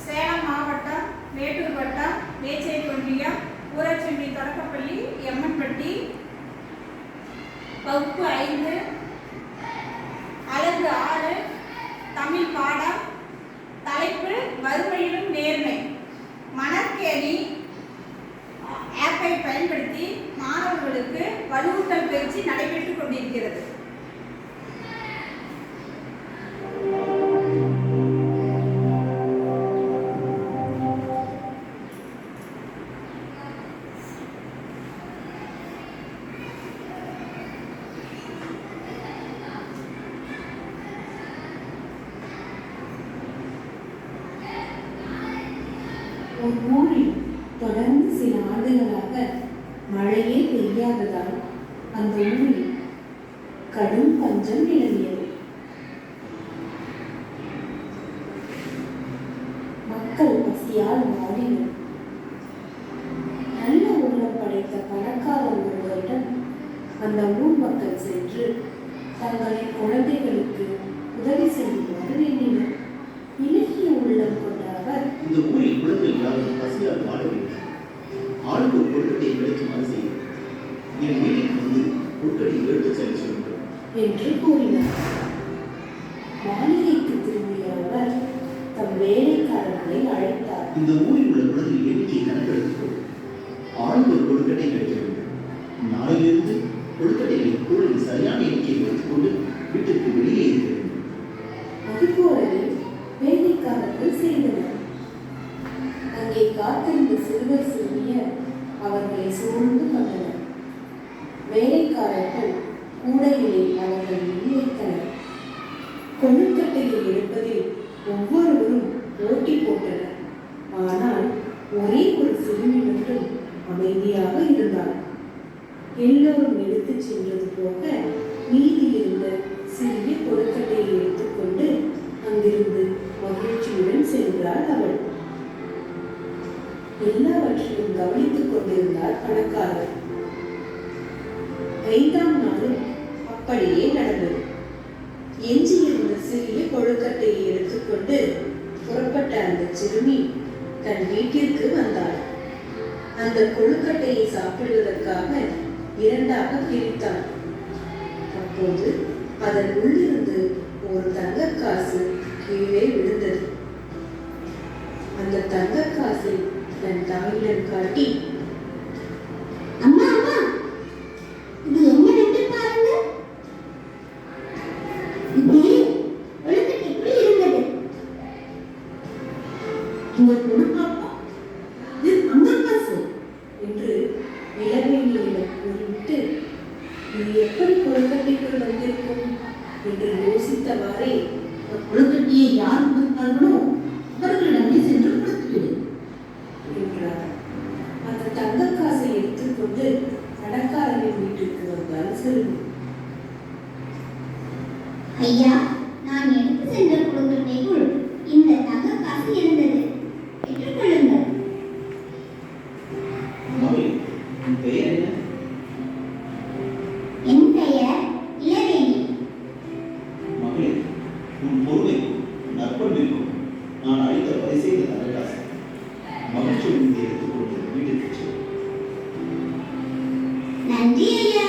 சேலம் மாவட்டம் மேட்டூர் வட்டம் மேச்சேரி ஒன்றியம் ஊராட்சி தொடக்கப்பள்ளி எம்மன்பட்டி வகுப்பு 5 அலகு 6 தமிழ் பாடம். தலைப்பு வறுமையிலும் நேர்மை. மணற்கேணி ஆப்பை பயன்படுத்தி மாணவர்களுக்கு வலுவூட்டல் பயிற்சி நடைபெற்றுக் கொண்டிருக்கிறது. ஒரு ஊரில் தொடர்ந்து சில ஆண்டுகளாக மழையே பெய்யாததால் அந்த ஊரில் கடும் பஞ்சம் நிலவியது. மக்கள் பசியால் வாடினர். நல்ல உள்ளம் படைத்த பணக்காரர் ஒருவரிடம் அந்த ஊர் மக்கள் சென்று தங்களின் குழந்தைகளுக்கு உதவி செய்யுமாறு வேண்டினர். இலகிய உள்ளம் கொண்ட அவர், இந்த ஊரில் குழந்தைகள் யாரும் பசியால் வாடவில்லை. ஆளுக்கு ஒரு பொருட்களை கிடைக்குமாறு செய்யும். என் வீட்டுக்கு வந்து பொருட்களை எடுத்துச் செல்ல சொல்லுங்கள் என்று கூறினார். மாளிகைக்கு திரும்பிய அவர் தம் வேலைக்காரர்களை அழைத்தார். இந்த ஊரில் உள்ள குழந்தைகள் எண்ணிக்கையை கணக்கெடுத்துக்கொள். ஆளுக்கு ஒரு கொழுக்கட்டை கிடைக்க வேண்டும். நாளிலிருந்து கொழுக்கட்டைகளின் பொருளின் சரியான எண்ணிக்கையை வைத்துக்கொண்டு வீட்டிற்கு வெளியே இருக்க வேண்டும். அதுபோலவே வேலைக்காரர்கள் செய்தனர். அங்கே காத்திருந்த சிறுவர் சிறுமியர் அவர்களை சூழ்ந்து கொண்டனர். வேலைக்காரர்கள் கூடைகளை அவர்கள் முன்வைத்தனர். கொழுக்கட்டையை எடுப்பதில் ஒவ்வொருவரும் போட்டி போட்டனர். ஆனால் ஒரே ஒரு சிறுமி மட்டும் அமைதியாக இருந்தார். எல்லோரும் எடுத்துச் சென்றது போக மீதி இருந்த சிறிய கொழுக்கட்டையை எடுத்துக்கொண்டு அங்கிருந்து மகிழ்ச்சியுடன் சென்றாள் அவள். எல்லாவற்றையும் கவனித்துக் கொண்டிருந்தார் பணக்காரர். 5ஆம் நாளும் அப்படியே நடந்தது. எஞ்சியிருந்த சிறிய கொழுக்கட்டையை எடுத்துக்கொண்டு புறப்பட்ட அந்த சிறுமி தன் வீட்டிற்கு வந்தாள். அந்த கொழுக்கட்டையை சாப்பிடுவதற்காக 2ஆக பிரித்தாள். அப்போது அதன் உள்ளிருந்து ஒரு தங்கக்காசு கீழே விழுந்தது. அந்த தங்கக்காசை தன் தாயிடம் காட்டி, அம்மா அம்மா, இது என்னவென்று பாருங்க. இது கொழுக்கட்டைக்குள் இருந்தது. இந்த கொடுப்பாப்பா, இது தங்கக்காசு என்று இளவேணியிடம் கூறிவிட்டு, இது எப்படி கொழுக்கட்டைக்குள் வந்திருக்கும் என்று யோசித்தவாறே, கொழுக்கட்டையை யார் கொடுத்தார்களோ அவர்களிடமே சென்று கொடுத்துவிடு என்றார். அந்த தங்கக்காசை எடுத்துக்கொண்டு கடைக்காரரின் வீட்டுக்கு வந்தால் சிறுமி. ஐயா, நான் எடுத்து சென்ற கொழுக்கட்டைக்குள் இந்த தங்கக்காசு இருந்தது. பெற்றுக்கொள்ளுங்கள். மகளே, உன் பெயர் என்ன? என் பெயர் இளவேணி. மகளே, உன் பொறுமைக்கும் நற்பண்பிற்கும் நான் அளித்த பரிசை தரக்காசு. மகிழ்ச்சியுடன் இதை எடுத்துக்கொண்டு வீட்டிற்கு செல். நன்றி ஐயா.